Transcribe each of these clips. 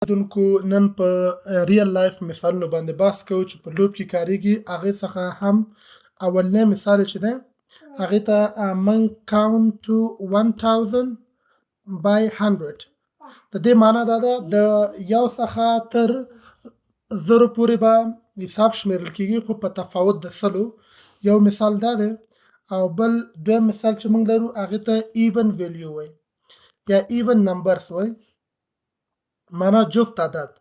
اوریدونکو نن په ریل لایف مثالونو باندې بحث کوو چې په لوب کې کاریږي. هغې څخه هم اولنی مثال چې دی هغې ته من count to 1000 by 100. د دې معنا دا ده د یو څخه تر زرو پورې به حساب شمیرل کېږي، خو په تفاوت د سلو. یو مثال دا دی، او بل دویم مثال چې موږ لرو هغې ته ایون ویلیو وایي یا ایون نمبرز وایي، معنا جفت عدد.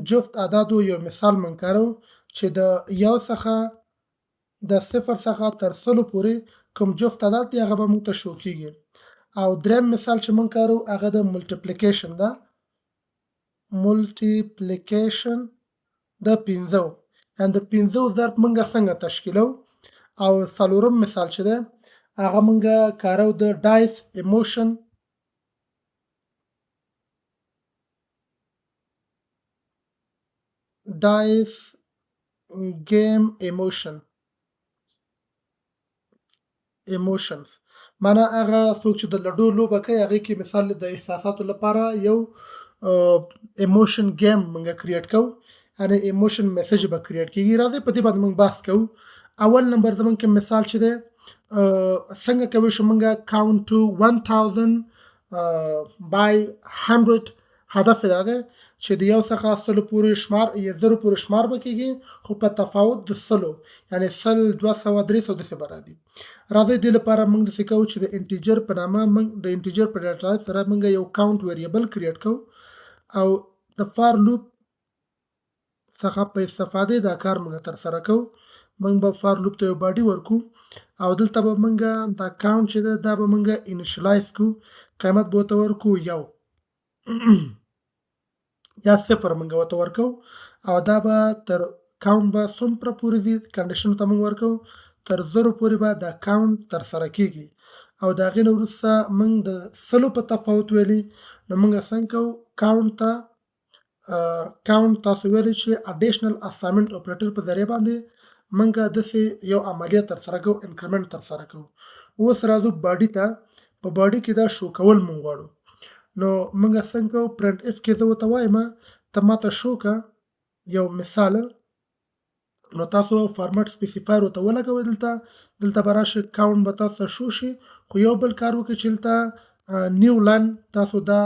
جفت عددو یو مثال من کارو چې د یو څخه د صفر څخه تر سلو پورې کوم جفت عدد دی هغه به موږ ته شو کېږي. او دریم مثال چې موږ کارو هغه د ملټیپلیکیشن ده. ملټیپلیکیشن د پنځو، یعنې د پنځو ضرب موږ څنګه تشکیلو. او څلورم مثال چې دی هغه موږ کارو د ډایس ایموشن ډایس گیم ایموشنز، معنا هغه څوک چې د لډو لوبه کوي هغې کې مثال د احساساتو لپاره یو ایموشن گیم موږ کریټ کوو، یعنې ایموشن میسج به کریټ کېږي. راځئ په دې باندې موږ بحث کوو. اول نمبر زموږ کې مثال چې دی څنګه کولی شو موږ count to 1000 by 100. هدف دا دی چې د یو څخه سلو پورې شمار یا زرو پورې شمار به کېږي، خو په تفاوت د سلو، یعنې سل، 200، 300 داسې به راځي. راځئ دې لپاره موږ داسې کوو چې د انټیجر په نامه موږ د انټیجر په ډیټا ټایپ سره موږ یو کاونټ ویریبل کریټ کوو، او د فار لوپ څخه په استفادې دا کار موږ ترسره کوو. موږ به فار لوپ ته یو باډي ورکو، او دلته به موږ دا کاونټ چې ده دا به موږ انیشلایز کړو، قیمت به ورته ورکو یو یا صفر موږ ورته ورکو، او دا به تر کاونټ به څومره پورې ځي کنډیشن ته موږ ورکو تر زرو پورې به دا کاونټ ترسره کېږي. او د هغې نه وروسته موږ د سلو په تفاوت ویلي، نو موږ څنګه کوو کاونټ تاسو ویلي چې اډیشنل اسایمنټ اپریټر په ذریعه باندې موږ داسې یو عملیه ترسره کوو، انکریمنټ ترسره کوو. اوس راځو باډي ته. په باډي کې دا شو کول موږ غواړو، نو موږ څنګه کوو پرنټ اف کې زه ورته وایم ته ماته شو که یو مثال، نو تاسو فارمټ سپیسیفایر ورته ولګوئ. دلته به راشي کاونټ به تاسو شو شي، خو یو بل کار وکړئ چې دلته نیو لاین تاسو دا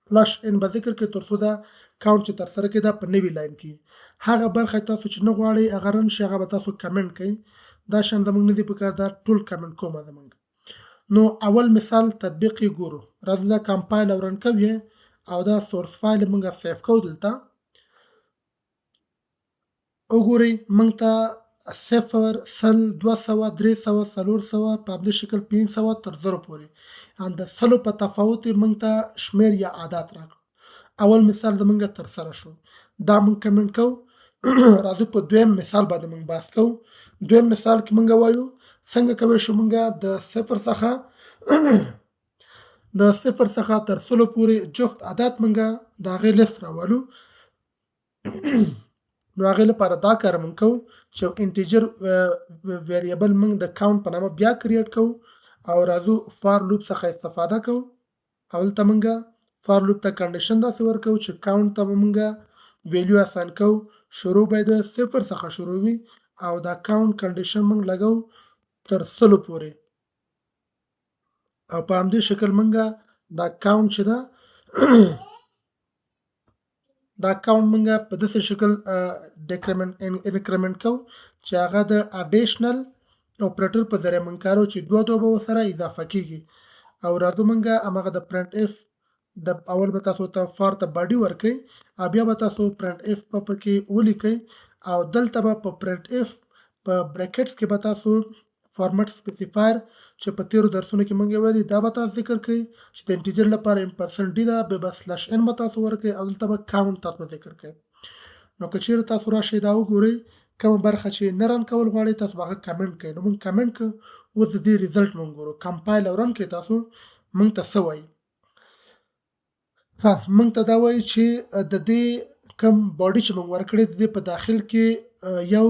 فلش ان به ذکر کړئ تر څو دا کاونټ چې ترسره کړئ دا په نوي لاین کې. هغه برخه تاسو چې نه غواړئ هغه رن شي هغه به تاسو کمنټ کوئ. دا شان زموږ نه دي پکار، دا ټول کمنټ کومه زموږ. نو اول مثال تطبیق یې ګورو. راځو دا کمپایل او رن کوو او دا سورس فایل موږ سیف کوو. دلته وګورئ موږ ته 0، 100، 200، 300، 400 په همدې شکل 500 تر 0 پورې، د سلو په تفاوت موږ ته شمیر یا عادت راکړو. اول مثال زموږ ترسره شو، دا موږ کمنټ کوو. راځو په دویم مثال باندې موږ بحث کوو. دویم مثال کې موږ وایو څنګه کولی شو موږ د صفر څخه تر سلو پورې جفت عدد موږ د هغې لیست راولو. نو هغې لپاره دا کار موږ کوو چې انټیجر ویریبل موږ د کاونټ په نامه بیا کریټ کوو، او راځو فار لوپ څخه استفاده کوو. او دلته موږ فار لوپ ته کنډیشن داسې ورکوو چې کاونټ ته به موږ ویلیو اساین کوو. شروع به د صفر څخه شروع وي، او دا کاونټ کنډیشن موږ لګوو تر سلو پورې، او په همدې شکل موږ دا کاونټ چې ده دا کاونټ موږ په داسې شکل انکریمنټ کوو چې هغه د اډیشنل اپریټر په ذریعه موږ کارو چې دوه به ورسره اضافه کېږي. او راځو موږ هماغه د پرنټ اف د اول به تاسو ته فار ته باډي ورکوئ، او بیا به تاسو پرنټ اف په پکې ولیکئ، او دلته به په پرنټ اف په بریکټس کې به تاسو فارمټ سپیسیفایر چې په تیرو درسونو کې موږ یې ویلي دا به تاسو ذکر کړئ چې د انټیجر لپاره %d ده، به سلش ان به تاسو ورکړئ، او دلته به کاونټ تاسو ذکر کړئ. نو که چیرې تاسو راشئ دا وګورئ کومه برخه چې نه رن کول غواړئ تاسو به هغه کمنټ کړئ. نو موږ کمنټ کړو. اوس د دې ریزلټ موږ ګورو. کمپایل او رن کړئ تاسو موږ ته څه وایي. موږ ته دا وایي چې د دې کوم باډي چې موږ ورکړی د دې په داخل کې یو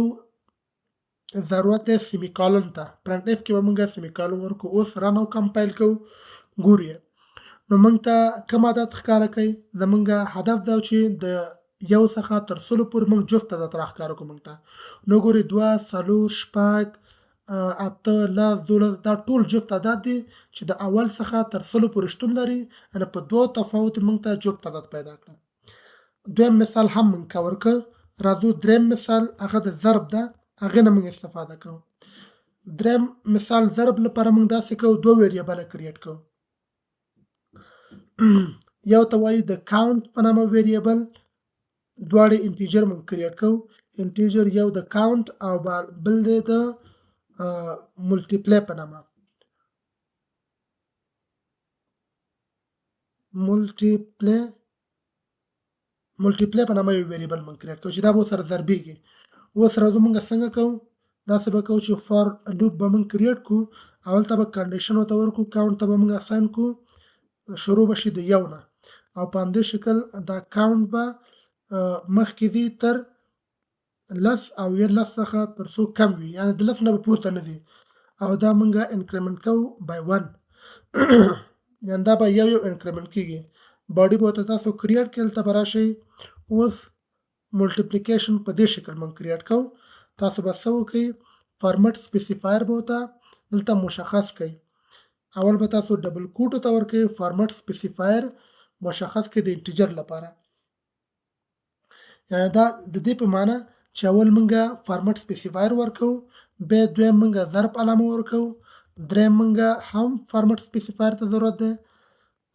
ضرورت دی سیمی کالن ته. پرنټ اف کې به موږ سیمی کالن ورکړو. اوس رن او کمپایل کوو، ګورو یې. نو نو موږ ته کوم عدد ښکاره کوي زمونږ هدف دا چې د یو څخه تر سلو پورې موږ جفت عدد راښکاره کړو موږ ته نو ګورې 2 4 شپږ 8 10 12 دا ټول جفت عدد دي چې د اول څخه تر سلو پورې شتون لري ان په دوه تفاوت موږ ته جفت عدد پیدا کړ دویم مثال هم موږ کور ک راځو دریم مثال هغه د ضرب ده هغه نه موږ استفاده کوو دریم مثال ضرب لپاره موږ داسې کوو دوه ویریبل کریټ کوو یو ته وایي د کاونټ په نامه ویریبل دواړه انټیجر موږ کریټ کوو انټیجر یو د کاونټ او بل د ملټیپلای په نامه ملټیپلای په نامه یو ویریبل موږ کریټ کوو چې دا به سره ضربېږي اوس راځو موږ څنګه کوو داسې به کوو چې فار لوپ به موږ کریټ کوو اول ته به کنډیشن ورته ورکړو کاونټ ته به موږ اساین کوو شروع بشي د یو نه او په همدې شکل دا کاونټ به مخکې ځي تر لس او یا لس څخه تر څو کم وي یعنې د لس نه به پورته نه ځي او دا موږ انکریمنټ کوو بای 1 یعنې دا به یو انکریمنټ کیږي باډي به ورته تاسو کریټ کړئ دلته به راشئ اوس ملټیپلیکیشن په دې شکل موږ کریټ کوو تاسو به څه وکړئ فارمټ سپیسیفایر به ورته دلته مشخص کړئ اول به تاسو ډبل کوټ ته ورکړئ فارمټ سپیسیفایر مشخص کړئ د انټیجر لپاره یعنې دا د دې په معنا چې اول موږ فارمټ سپیسیفایر ورکو بیا دویم موږ ضرب علامه ورکو دریم موږ هم فارمټ سپیسیفایر ته ضرورت ده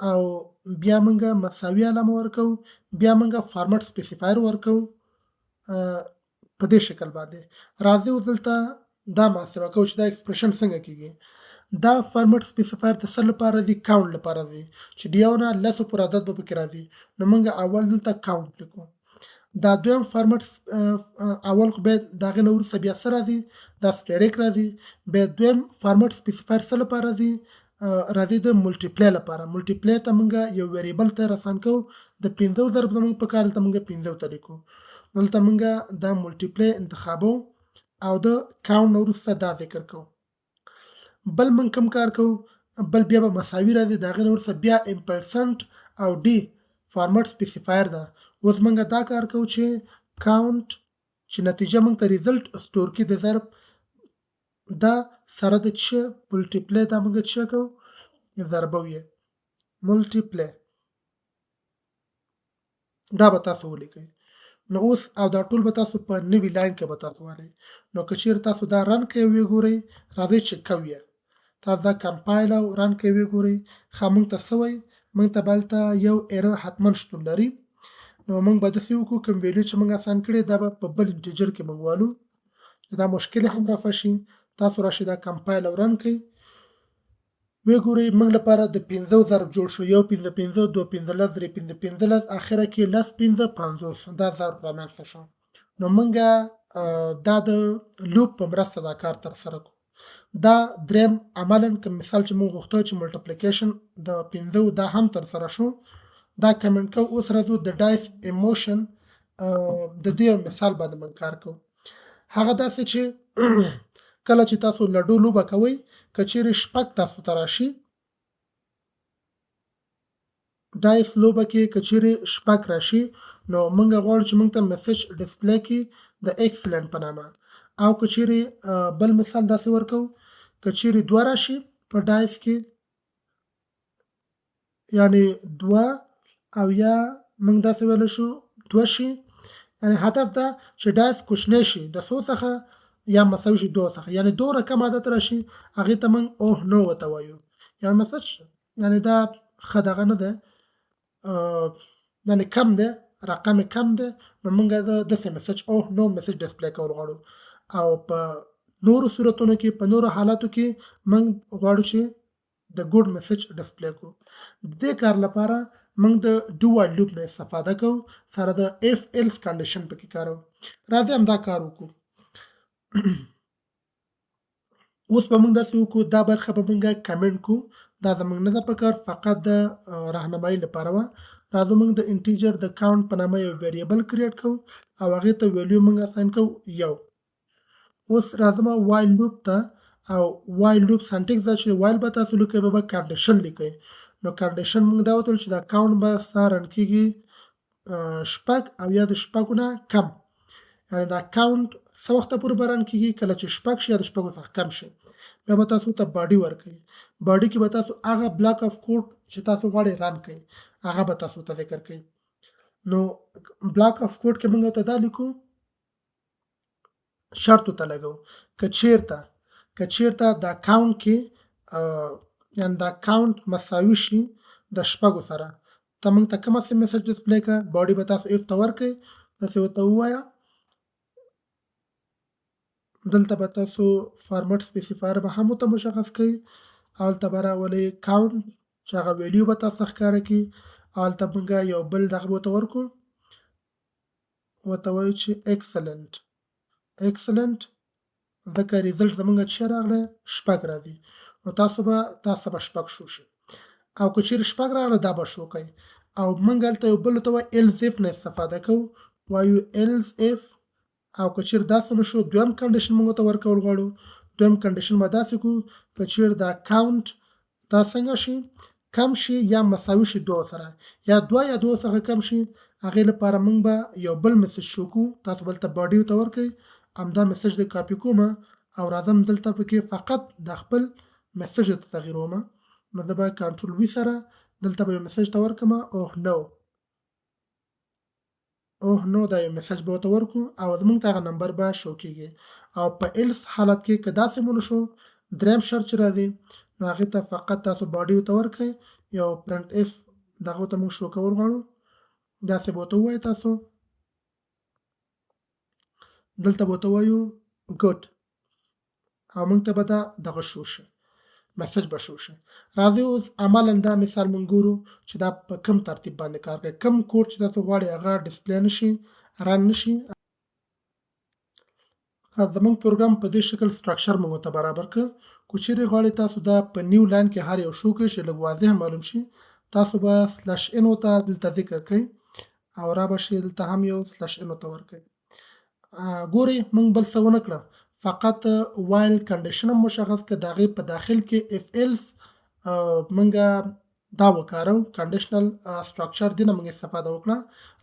او بیا موږ مساوي علامه ورکو بیا موږ فارمټ سپیسیفایر ورکو په دې شکل باندې راځي دلته دا محاسبه کوو چې دا ایکسپریشن څنګه کیږي دا فارمټ سپیسیفایر د څه لپاره دی کاونټ لپاره دی چې دیو نه لسو پر عدد به پکې راځي نو موږ اول دلته کاونټ لیکو دا دویم فارمټ اول خو به دا غنه ورسره بیا سره راځي دا سټریک راځي به دویم فارمټ سپیسیفایر څه لپاره راځي د ملټیپلای لپاره ملټیپلای ته موږ یو ویریبل ته رسان کو د 15 ضرب زموږ په کار ته موږ 15 طریقو دلته موږ دا ملټیپلای انتخابو او د کاونټ ورسره دا ذکر کو بل من کم کار کو بل بیا به مساوي راځي دا غنه ورسره بیا امپرسنت او ډي فارمټ سپیسیفایر ده اوس موږ دا کار کوو چې کاونټ چې نتیجه موږ ته ریزلټ سٹور کې د ضرب دا سره د چې ملټیپلای دا موږ چې کوو ضربوي ملټیپلای دا به تاسو ولیکئ نو اوس او دا ټول به تاسو په نوی لاین کې به تاسو وایي نو که چیرې تاسو دا رن کوي ګورئ راځي چې کوي تاسو دا کمپایل او رن کوي ګورئ خامون ته سوي موږ ته بلته یو ایرر حتما شتون لري نو موږ به د سیو کو کوم ویلیو چې موږ آسان کړی دا په بل انټیجر کې موږ والو دا مشکل هم رافشي تاسو راشي دا کمپایل او رن کوي وی ګورئ موږ لپاره د 15 ضرب جوړ شو یو 15 15 2 15 3 15 15 اخره کې لس 15 50 دا ضرب رامنځته شو نو موږ دا د لوپ په مرسته دا کار تر سره کو دا دریم عملاً کوم مثال چې موږ غوښتو چې ملټیپلیکیشن د 15 دا هم تر سره شو دا کمنټ کو اوس راځو د ډایس ایموشن د دې مثال باندې موږ کار کوو هغه داسې چې کله چې تاسو لډو لوبه کوئ کچېرې شپږ تاسو ته راشي ډایس لوبه کې کچېرې شپږ راشي نو موږ غواړو چې موږ ته میسج ډسپلی کې د ایکسلنت په نامه او کچېرې بل مثال داسې ورکو کچېرې دوه راشي په ډایس کې یعنی دوه او یا موږ داسې ویلی شو دوه شي یعنی هدف دا چې ډایس کوچنی شي د څو څخه یا مساوي شي دوه څخه یعنی دوه رقم عدد راشي هغې ته موږ اوه نو ورته وایو یا مسج یعنی دا ښه دغه نه ده یعنی کم ده رقم کم ده نو موږ داسې مسج اوه نو مسج ډسپلی کول غواړو او په نورو صورتونو کې په نورو حالاتو کې موږ غواړو چې د ګوډ مسج ډسپلی کړو د دې کار لپاره موږ د ډو وایل لوپ نه استفاده کوو سره د اف ایلس کنډیشن پکې کارو راځي هم دا کار وکړو اوس به موږ داسې وکړو دا برخه به موږ کمنټ کو دا زموږ نه ده پکار فقط د راهنمایي لپاره وه راځو موږ د انټیجر د کاونټ په نامه یو ویریبل کریټ کوو او هغې ته ویلیو موږ اساین کوو یو اوس راځم وایل لوپ ته او وایل لوپ سنټیکس دا چې وایل به تاسو لیکئ به کنډیشن لیکئ نو کنډیشن موږ دا وتل چې دا کاونټ به ستا رن کېږي شپږ او یا د شپږو نه کم. یعنې دا کاونټ څه وخته پورې به رن کېږي کله چې شپږ شي یا د شپږو څخه کم شي. بیا به تاسو ته باډي ورکوي. باډي کې به تاسو هغه بلاک اف کوډ چې تاسو غواړئ رن کړئ هغه به تاسو ته ذکر کوي. نو بلاک اف کوډ کې موږ ته دا لیکو شرط ته لګو که چیرته دا کاونټ کې یعنې دا کاونټ مساوي شي د شپږو سره ته موږ ته کومه میسج ډسپلی کړه باډي به تاسو اف ته ورکړئ داسې ورته ووایه. دلته به تاسو فارمټ سپیسیفایر به هم ورته مشخص کړئ. هلته به راولئ کاونټ چې هغه ویلیو به تاسو ښکاره کړي. هلته موږ یو بل دغه به ورته ورکړو ورته وایو چې اکسلنټ ځکه ریزلټ زموږ چې راغلی شپږ راځي نو تاسو به شپږ شو شي او که چیرې شپږ راغله دا به شو کوي. او موږ هلته یو بل ته وایو ایلز اف نه استفاده کوو وایو ایلز اف او که چیرې داسې نه شو دویم کنډیشن موږ ته ورکول غواړو. دویم کنډیشن به داسې کوو که چیرې دا کاونټ دا څنګه شي کم شي یا مساوي شي دوه سره یا دوه څخه کم شي هغې لپاره موږ به یو بل میسج شو کوو. تاسو بل ته باډي ورته ورکړئ همدا میسج د کاپي کومه او راځم دلته پکې فقط د خپل میسج ته تغییروم. نو دا به کنټرول وي سره دلته به یو میسج ته ورکړم اوه نو دا یو میسج به ورته ورکړو او زموږ ته هغه نمبر به شو کېږي. او په ایلس حالت کې که داسې مو نه شو دریم شرط چې راځي نو هغې ته فقط تاسو باډي ورته ورکړئ یو پرنټ اف دغه ته موږ شو کول غواړو داسې به ورته ووایئ تاسو دلته به ورته وایو ګډ او موږ ته به دغه شو شي میسج به شو شي. راځئ اوس عملاً دا مثال موږ ګورو چې دا په کوم ترتیب باندې کار کوي. کوم کوډ چې تاسو غواړئ هغه ډسپلی نشي رن نشي. زموږ پروګرام په دې شکل سټرکچر موږ ته برابر کړ. که چیرې غواړئ تاسو دا په نیو لاین کې هر یو شو کړئ چې لږ واضح معلوم شي تاسو به سلش ان ورته دلته ذکر کړئ او را به شي دلته هم یو سلش ان ورته ورکړئ. ګورئ موږ بل څه ونه کړه فقط وایل کنډیشن هم مشخص کړه د هغې په داخل کې اف ایلس موږ دا وکارو کنډیشنل سټرکچر دی نه موږ استفاده وکړه.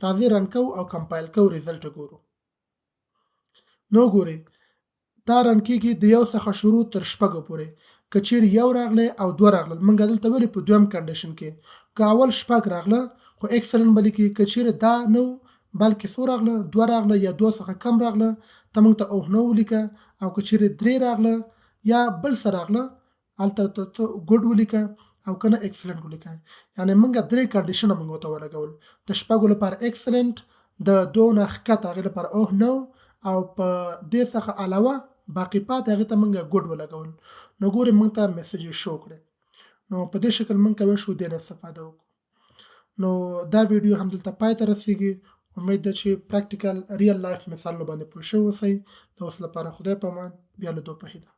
راځئ رن کوو او کمپایل کوو ریزلټ ګورو. نو ګورئ دا رن کېږي د یو څخه شروع تر شپږو پورې که چیرې یو راغلی او دوه راغلل موږ دلته ولې په دویم کنډیشن کې که اول شپږ راغله خو اکسلنټ به لیکي که چیرې دا نه بلکې څو راغله دوه راغله یا دوه څخه کم راغله ته موږ ته اوه نه ولیکه او که چیرې درې راغله یا بل څه راغله هلته ته ګډ ولیکه او که نه اکسلنټ ولیکه. یعنې موږ درې کنډیشنه موږ ورته ولګول د شپږو لپاره اکسلنټ د دوه نه ښکته هغې لپاره اوه نه او په دې څخه علاوه باقي پاتې هغې ته موږ ګډ ولګول. نو ګورئ موږ ته میسج یې شو کړی. نو په دې شکل موږ کولی شو دې نه استفاده وکړو. نو دا ویډیو هم دلته پای ته رسیږي. امید ده چې پریکټیکل ریل لایف مثالونه باندې پوه شوي اوسئ. د اوس لپاره خدای په امان بیا له دوه په هیله.